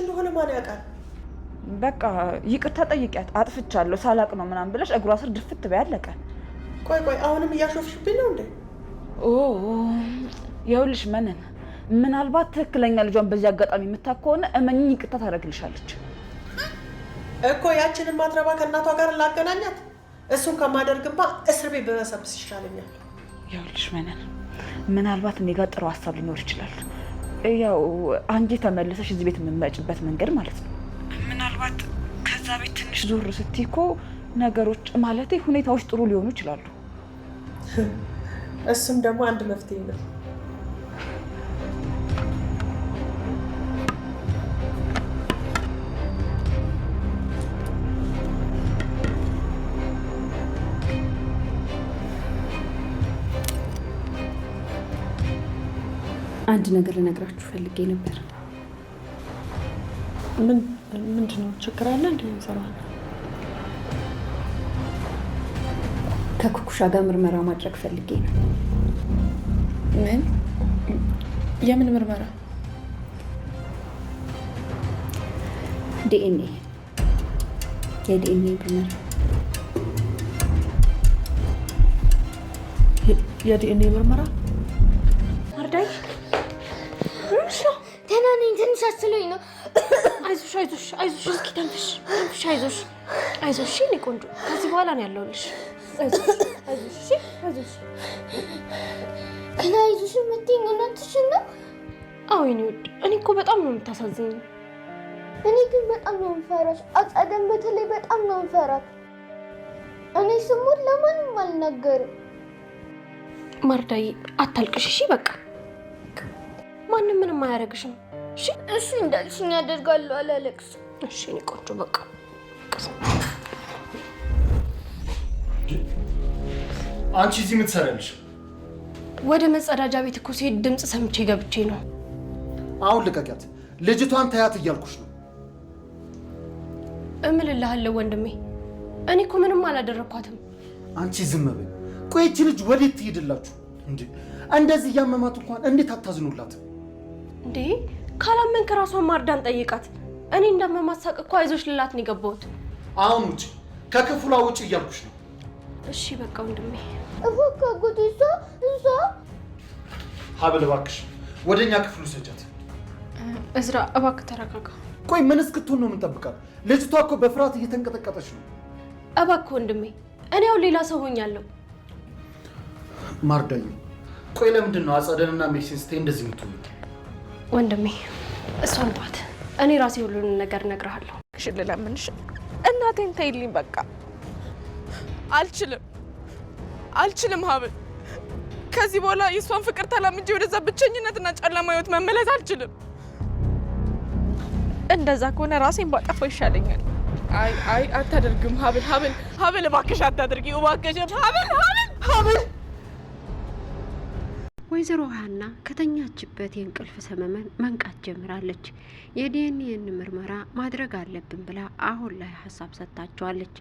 እንደሆነ ማን ያውቃል? በቃ ይቅርታ ጠይቂያት አጥፍቻለሁ ሳላቅ ነው ምናምን ብለሽ እግሯ ስር ድፍት በያለቀ። ቆይ አሁንም እያሾፍሽብኝ ነው እንዴ? ይኸውልሽ መነን ምናልባት ትክክለኛ ልጇን በዚህ አጋጣሚ የምታውቅ ከሆነ እመኚኝ ይቅርታ ታደርግልሻለች እኮ። ያችንን ማትረባ ከእናቷ ጋር ላገናኛት? እሱን ከማደርግባ እስር ቤት በመሰብስ ይሻለኛል። ይኸውልሽ መነን ምናልባት እኔ ጋር ጥሩ ሀሳብ ሊኖር ይችላል። ያው አንቺ ተመልሰሽ እዚህ ቤት የምመጭበት መንገድ ማለት ነው። ምናልባት ከዛ ቤት ትንሽ ዞር ስትይ እኮ ነገሮች ማለት ሁኔታዎች ጥሩ ሊሆኑ ይችላሉ። እሱም ደግሞ አንድ መፍትሄ ነው። አንድ ነገር ልነግራችሁ ፈልጌ ነበር። ምንድነው? ችግር አለ እንዴ? እንሰራለን። ከኩኩሻ ጋር ምርመራ ማድረግ ፈልጌ ነው። ምን? የምን ምርመራ? ዲኤንኤ፣ የዲኤንኤ ምርመራ። የዲኤንኤ ምርመራ? አርዳይ ደህና ነኝ። ትንሽ አስሎኝ ነው። አይዞሽ፣ እስኪ ተንፍሽ፣ አይዞሽ። እኔ ቆንጆ ከዚህ በኋላ ነው ያለሁልሽ። አይዞሽ። ግን አይዞሽ የምትይኝ እውነትሽን ነው? አዎ የኔ ውድ፣ እኔ እኮ በጣም ነው የምታሳዝኝ። እኔ ግን በጣም ነው የምፈራሽ። አጸደን በተለይ በጣም ነው የምፈራት። እኔ ስሙን ለማንም አልናገርም። ማርዳይ አታልቅሽ እሺ? በቃ ማንም ምንም አያደርግሽም እሺ? እሺ እንዳልሽኝ አደርጋለሁ፣ አላለቅስም። እሺ እኔ ቆንጆ በቃ አንቺ እዚህ ምን ትሰሪያለሽ? ወደ መጸዳጃ ቤት እኮ ሲሄድ ድምፅ ሰምቼ ገብቼ ነው። አሁን ልቀቂያት፣ ልጅቷን ታያት እያልኩሽ ነው። እምልልሃለሁ ወንድሜ፣ እኔ እኮ ምንም አላደረኳትም። አንቺ ዝም በይ። ቆይ ይህች ልጅ ወዴት ትሄድላችሁ እንዴ? እንደዚህ እያመማት እንኳን እንዴት አታዝኑላት እንዴ? ካላመንክ ራሷን ማርዳን ጠይቃት። እኔ እንደማማሳቅ እኮ አይዞሽ ልላት ነው የገባሁት። አሁን ውጪ፣ ከክፍሏ ውጪ እያልኩሽ ነው። እሺ በቃ ወንድሜ። እባክህ አጎቴ፣ እሷ ሀብል እባክሽ ወደኛ ክፍሉ ሰጃት። እዝራ እባክህ ተረጋጋ። ቆይ ምን እስክትሆን ነው የምንጠብቃት? ልጅቷ እኮ በፍርሃት እየተንቀጠቀጠች ነው። እባክህ ወንድሜ፣ እኔ ያው ሌላ ሰው ሆኛለሁ። ማርዳዩ፣ ቆይ ለምንድን ነው አጸደንና ሜክሲን ስቴ እንደዚህ የምትሆኑ? ወንድሜ እሷን ተዋት፣ እኔ ራሴ ሁሉንም ነገር እነግርሃለሁ። እሺ ልለምንሽ፣ እናቴን ተይልኝ በቃ። አልችልም ሀብል። ከዚህ በኋላ የእሷን ፍቅር ተላምጄ ወደዛ ብቸኝነትና ጨለማ ህይወት መመለስ አልችልም። እንደዛ ከሆነ ራሴን ባጠፋው ይሻለኛል። አይ አታደርግም ሀብል እባክሽ አታደርጊ እባክሽ ሀብል። ወይዘሮ ሀና ከተኛችበት የእንቅልፍ ሰመመን መንቃት ጀምራለች። የዲኤንኤን ምርመራ ማድረግ አለብን ብላ አሁን ላይ ሀሳብ ሰጥታቸዋለች።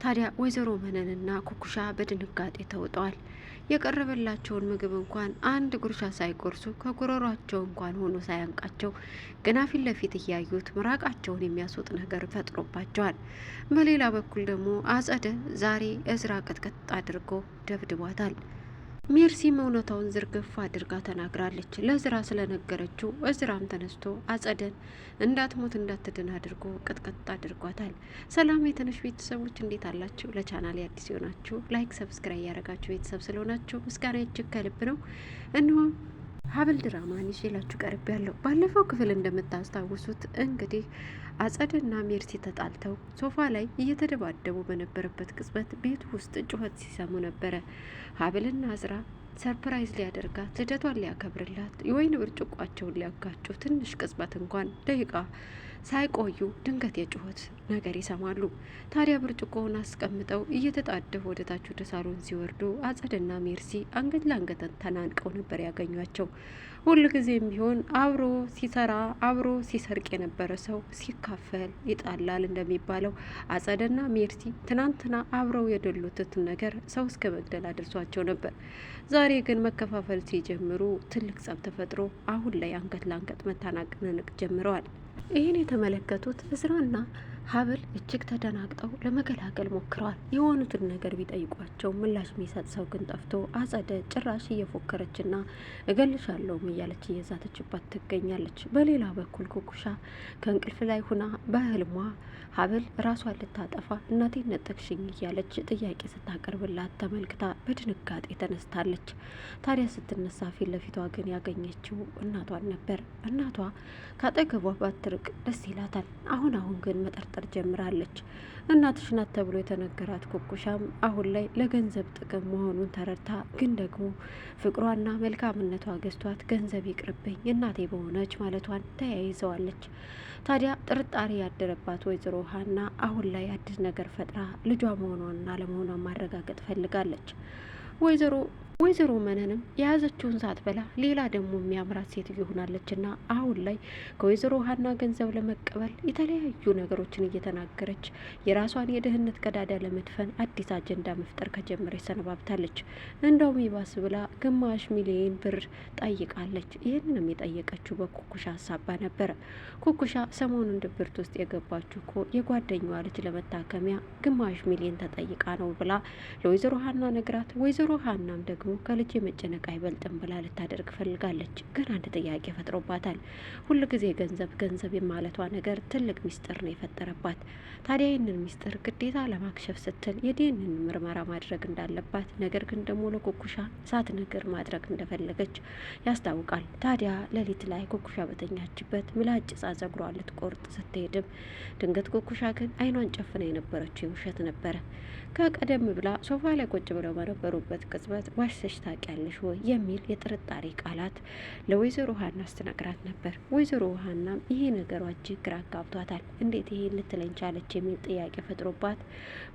ታዲያ ወይዘሮ መነንና ኩኩሻ በድንጋጤ ተውጠዋል። የቀረበላቸውን ምግብ እንኳን አንድ ጉርሻ ሳይቆርሱ ከጉሮሯቸው እንኳን ሆኖ ሳያንቃቸው ገና ፊት ለፊት እያዩት ምራቃቸውን የሚያስወጥ ነገር ፈጥሮባቸዋል። በሌላ በኩል ደግሞ አጸደ ዛሬ እዝራ ቅጥቅጥ አድርጎ ደብድቧታል። ሜርሲም እውነታውን ዝርግፍ አድርጋ ተናግራለች። ለእዝራ ስለነገረችው እዝራም ተነስቶ አጸደን እንዳትሞት እንዳትድን አድርጎ ቅጥቅጥ አድርጓታል። ሰላም የተነሽ ቤተሰቦች እንዴት አላችሁ? ለቻናሌ አዲስ የሆናችሁ ላይክ፣ ሰብስክራይብ ያደረጋችሁ ቤተሰብ ስለሆናችሁ ምስጋና እጅግ ከልብ ነው። እንሆ ሀብል ድራማን ይዤላችሁ ቀርብ ያለው። ባለፈው ክፍል እንደምታስታውሱት እንግዲህ አጸደና ሜርሲ ተጣልተው ሶፋ ላይ እየተደባደቡ በነበረበት ቅጽበት ቤት ውስጥ ጩኸት ሲሰሙ ነበረ። ሀብልና እዝራ ሰርፕራይዝ ሊያደርጋት ልደቷን ሊያከብርላት የወይን ብርጭቋቸውን ሊያጋጩ ትንሽ ቅጽበት እንኳን ደቂቃ ሳይቆዩ ድንገት የጩኸት ነገር ይሰማሉ። ታዲያ ብርጭቆውን አስቀምጠው እየተጣደፉ ወደ ታች ወደ ሳሎን ሲወርዱ አጸደና ሜርሲ አንገት ለአንገት ተናንቀው ነበር ያገኟቸው። ሁልጊዜም ቢሆን አብሮ ሲሰራ አብሮ ሲሰርቅ የነበረ ሰው ሲካፈል ይጣላል እንደሚባለው አጸደና ሜርሲ ትናንትና አብረው የደሉትን ነገር ሰው እስከ መግደል አድርሷቸው ነበር። ዛሬ ግን መከፋፈል ሲጀምሩ ትልቅ ጸብ ተፈጥሮ አሁን ላይ አንገት ለአንገት መታናቅንቅ ጀምረዋል። ይህን የተመለከቱት እዝራና ሀብል እጅግ ተደናግጠው ለመገላገል ሞክረዋል። የሆኑትን ነገር ቢጠይቋቸው ምላሽ የሚሰጥ ሰው ግን ጠፍቶ አጸደ ጭራሽ እየፎከረችና እገልሻለሁም እያለች እየዛተችባት ትገኛለች። በሌላ በኩል ኩኩሻ ከእንቅልፍ ላይ ሁና በህልሟ ሀብል ራሷን ልታጠፋ እናቴ ነጠቅሽኝ እያለች ጥያቄ ስታቀርብላት ተመልክታ በድንጋጤ ተነስታለች። ታዲያ ስትነሳ ፊት ለፊቷ ግን ያገኘችው እናቷን ነበር። እናቷ ካጠገቧ ባትርቅ ደስ ይላታል። አሁን ግን መጠርጠር ጀምራለች። እናትሽ ናት ተብሎ የተነገራት ኩኩሻም አሁን ላይ ለገንዘብ ጥቅም መሆኑን ተረድታ ግን ደግሞ ፍቅሯና መልካምነቷ ገዝቷት ገንዘብ ይቅርብኝ እናቴ በሆነች ማለቷን ተያይዘዋለች። ታዲያ ጥርጣሬ ያደረባት ወይዘሮ ሀና አሁን ላይ አዲስ ነገር ፈጥራ ልጇ መሆኗንና ለመሆኗን ማረጋገጥ ፈልጋለች። ወይዘሮ መነንም የያዘችውን ሳትበላ ሌላ ደግሞ የሚያምራት ሴትዮ ሆናለችና አሁን ላይ ከወይዘሮ ሀና ገንዘብ ለመቀበል የተለያዩ ነገሮችን እየተናገረች የራሷን የድህነት ቀዳዳ ለመድፈን አዲስ አጀንዳ መፍጠር ከጀመረች ሰነባብታለች። እንደውም ይባስ ብላ ግማሽ ሚሊዮን ብር ጠይቃለች። ይህንንም የጠየቀችው በኩኩሻ ሀሳባ ነበረ። ኩኩሻ ሰሞኑን ድብርት ውስጥ የገባችው እኮ የጓደኛዋ ልጅ ለመታከሚያ ግማሽ ሚሊዮን ተጠይቃ ነው ብላ ለወይዘሮ ሀና ነግራት፣ ወይዘሮ ሀናም ደግሞ ከልጅ መጨነቅ አይበልጥም ብላ ልታደርግ ፈልጋለች። ግን አንድ ጥያቄ ፈጥሮባታል። ሁል ጊዜ ገንዘብ የማለቷ ነገር ትልቅ ሚስጥር ነው የፈጠረባት። ታዲያ ይህንን ሚስጥር ግዴታ ለማክሸፍ ስትል የዲኤንኤ ምርመራ ማድረግ እንዳለባት፣ ነገር ግን ደግሞ ለኩኩሻ ሳትነግር ማድረግ እንደፈለገች ያስታውቃል። ታዲያ ሌሊት ላይ ኩኩሻ በተኛችበት ምላጭ ጸጉሯ ልትቆርጥ ስትሄድም ድንገት ኩኩሻ ግን አይኗን ጨፍና የነበረችው የውሸት ነበረ። ከቀደም ብላ ሶፋ ላይ ቁጭ ብለው በነበሩበት ቅጽበት ዋሽተሽ ታውቂያለሽ ወይ የሚል የጥርጣሬ ቃላት ለወይዘሮ ሀና ስትነግራት ነበር። ወይዘሮ ሀናም ይሄ ነገሯ እጅግ ግራ አጋብቷታል። እንዴት ይሄ ልትለኝ ቻለች የሚል ጥያቄ ፈጥሮባት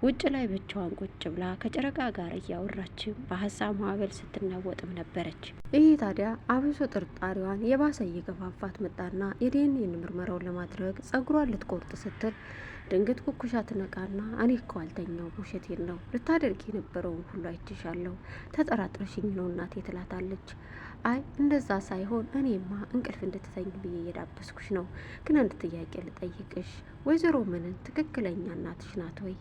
ውጭ ላይ ብቻዋን ቁጭ ብላ ከጨረቃ ጋር እያወራችም በሀሳብ ማዕበል ስትናወጥም ነበረች። ይሄ ታዲያ አብሶ ጥርጣሬዋን የባሰ እየገፋፋት መጣና የዲኤንኤ ምርመራውን ለማድረግ ጸጉሯን ልትቆርጥ ስትል ድንገት ኩኩሻ ትነቃና እኔ እኮ አልተኛው ውሸቴን ነው ልታደርግ የነበረውን ሁሉ አይችሻለሁ ተጠራጥረሽኝ ነው እናቴ ትላታለች። አይ እንደዛ ሳይሆን እኔማ እንቅልፍ እንድትተኝ ብዬ እየዳበስኩሽ ነው። ግን አንድ ጥያቄ ልጠይቅሽ፣ ወይዘሮ መነን ትክክለኛ እናትሽ ናት ወይ?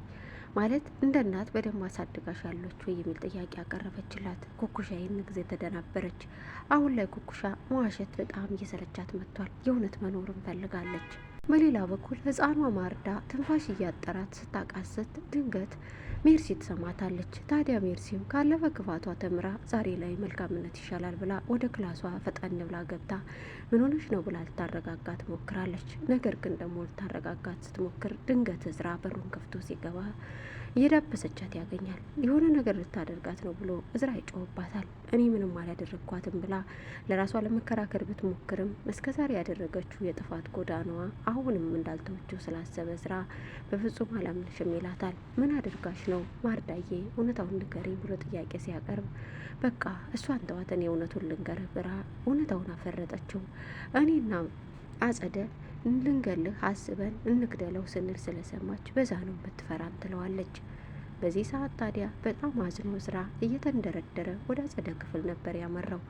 ማለት እንደ እናት በደንብ አሳድጋሽ ያለች ወይ የሚል ጥያቄ ያቀረበችላት። ኩኩሻ ይህን ጊዜ ተደናበረች። አሁን ላይ ኩኩሻ መዋሸት በጣም እየሰለቻት መጥቷል። የእውነት መኖርን ፈልጋለች። በሌላ በኩል ህፃኗ ማርዳ ትንፋሽ እያጠራት ስታቃስት ድንገት ሜርሲ ትሰማታለች። ታዲያ ሜርሲም ካለፈ ክፋቷ ተምራ ዛሬ ላይ መልካምነት ይሻላል ብላ ወደ ክላሷ ፈጠን ብላ ገብታ ምን ሆነሽ ነው ብላ ልታረጋጋት ሞክራለች። ነገር ግን ደግሞ ልታረጋጋት ስትሞክር ድንገት እዝራ በሩን ከፍቶ ሲገባ እየዳበሰቻት ያገኛል። የሆነ ነገር ልታደርጋት ነው ብሎ እዝራ ይጮህባታል። እኔ ምንም አላደረግኳትም ብላ ለራሷ ለመከራከር ብትሞክርም እስከዛሬ ያደረገችው የጥፋት ጎዳናዋ አሁንም እንዳልተወችው ስላሰበ እዝራ በፍጹም አላምንሽም ይላታል። ምን አድርጋሽ ነው ማርዳዬ እውነታውን ንገሪኝ ብሎ ጥያቄ ሲያቀርብ በቃ እሷን ተዋት እኔ እውነቱን ልንገርህ ብላ እውነታውን አፈረጠችው። እኔና አጸደ ልንገልህ አስበን እንግደለው ስንል ስለሰማች በዛ ነው ብትፈራም ትለዋለች። በዚህ ሰዓት ታዲያ በጣም አዝኖ እዝራ እየተንደረደረ ወደ አጸደ ክፍል ነበር ያመራው።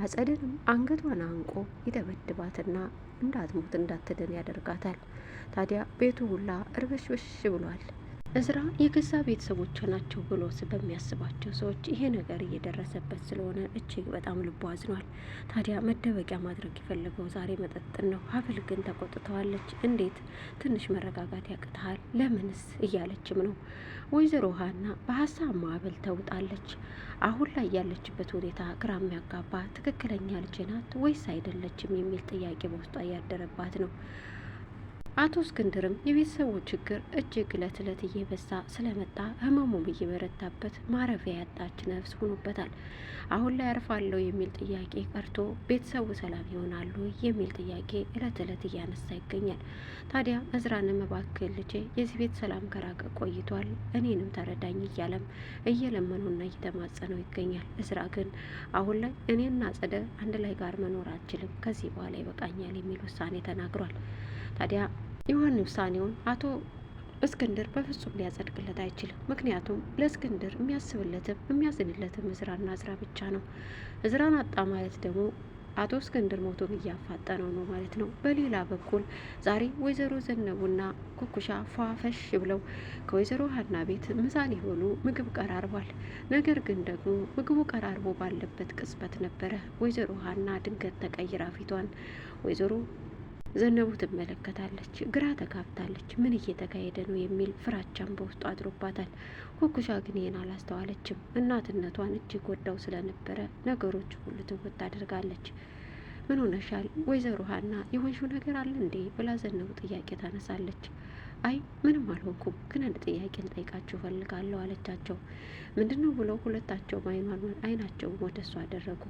አጸደንም አንገቷን አንቆ ይደበድባትና እንዳትሞት እንዳትድን ያደርጋታል። ታዲያ ቤቱ ሁላ እርብሽብሽ ብሏል። እዝራ የገዛ ቤተሰቦች ናቸው ብሎ በሚያስባቸው ሰዎች ይሄ ነገር እየደረሰበት ስለሆነ እጅግ በጣም ልቡ አዝኗል። ታዲያ መደበቂያ ማድረግ የፈለገው ዛሬ መጠጥን ነው። ሀብል ግን ተቆጥተዋለች። እንዴት ትንሽ መረጋጋት ያቅትሃል? ለምንስ እያለችም ነው። ወይዘሮ ሀና በሀሳብ ማዕበል ተውጣለች። አሁን ላይ ያለችበት ሁኔታ ግራ የሚያጋባ ትክክለኛ ልጅ ናት ወይስ አይደለችም የሚል ጥያቄ በውስጧ እያደረባት ነው። አቶ እስክንድርም የቤተሰቡ ችግር እጅግ እለት እለት እየበዛ ስለመጣ ህመሙም እየበረታበት ማረፊያ ያጣች ነፍስ ሆኖበታል። አሁን ላይ አርፋለሁ የሚል ጥያቄ ቀርቶ ቤተሰቡ ሰላም ይሆናሉ የሚል ጥያቄ እለት እለት እያነሳ ይገኛል። ታዲያ እዝራንም እባክህ ልጄ የዚህ ቤት ሰላም ከራቀ ቆይቷል፣ እኔንም ተረዳኝ እያለም እየለመኑና እየተማጸነው ይገኛል። እዝራ ግን አሁን ላይ እኔና አጸደ አንድ ላይ ጋር መኖር አልችልም፣ ከዚህ በኋላ ይበቃኛል የሚል ውሳኔ ተናግሯል። ታዲያ የሆነ ውሳኔውን አቶ እስክንድር በፍጹም ሊያጸድቅለት አይችልም። ምክንያቱም ለእስክንድር የሚያስብለትም የሚያዝንለትም እዝራና እዝራ ብቻ ነው። እዝራን አጣ ማለት ደግሞ አቶ እስክንድር ሞቱን እያፋጠነው ነው ማለት ነው። በሌላ በኩል ዛሬ ወይዘሮ ዘነቡና ኩኩሻ ፏፈሽ ብለው ከወይዘሮ ሀና ቤት ምሳ ሊሆኑ ምግብ ቀራርቧል። ነገር ግን ደግሞ ምግቡ ቀራርቦ ባለበት ቅጽበት ነበረ ወይዘሮ ሀና ድንገት ተቀይራ ፊቷን ወይዘሮ ዘነቡ ትመለከታለች። ግራ ተጋብታለች። ምን እየተካሄደ ነው የሚል ፍራቻን በውስጡ አድሮባታል። ኩኩሻ ግን ይህን አላስተዋለችም። እናትነቷን እጅግ ወዳው ስለነበረ ነገሮች ሁሉ ትውት አድርጋለች። ምን ሆነሻል ወይዘሮ ሀና የሆንሽው ነገር አለ እንዴ ብላ ዘነቡ ጥያቄ ታነሳለች። አይ ምንም አልሆንኩም፣ ግን አንድ ጥያቄ ልጠይቃችሁ ፈልጋለሁ አለቻቸው። ምንድነው ብለው ሁለታቸውም አይናቸውን ወደ እሱ አደረጉ።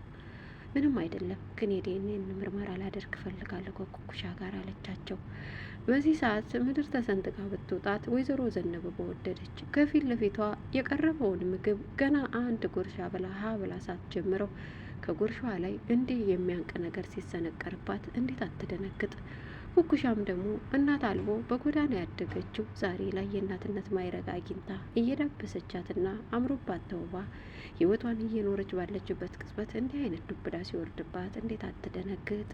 ምንም አይደለም፣ ግን የዲኤንኤን ምርመራ ላደርግ እፈልጋለሁ ከኩኩሻ ጋር አለቻቸው። በዚህ ሰዓት ምድር ተሰንጥቃ ብትውጣት ወይዘሮ ዘነቡ በወደደች ከፊት ለፊቷ የቀረበውን ምግብ ገና አንድ ጉርሻ ብላ ሳትጀምረው ከጉርሻዋ ላይ እንዲህ የሚያንቅ ነገር ሲሰነቀርባት እንዴት አትደነግጥ? ኩኩሻም ደግሞ እናት አልቦ በጎዳና ያደገችው ዛሬ ላይ የእናትነት ማይረግ አግኝታ እየዳበሰቻትና አምሮባት ተውባ ህይወቷን እየኖረች ባለችበት ቅጽበት እንዲህ አይነት ዱብዳ ሲወርድባት እንዴት አትደነግጥ?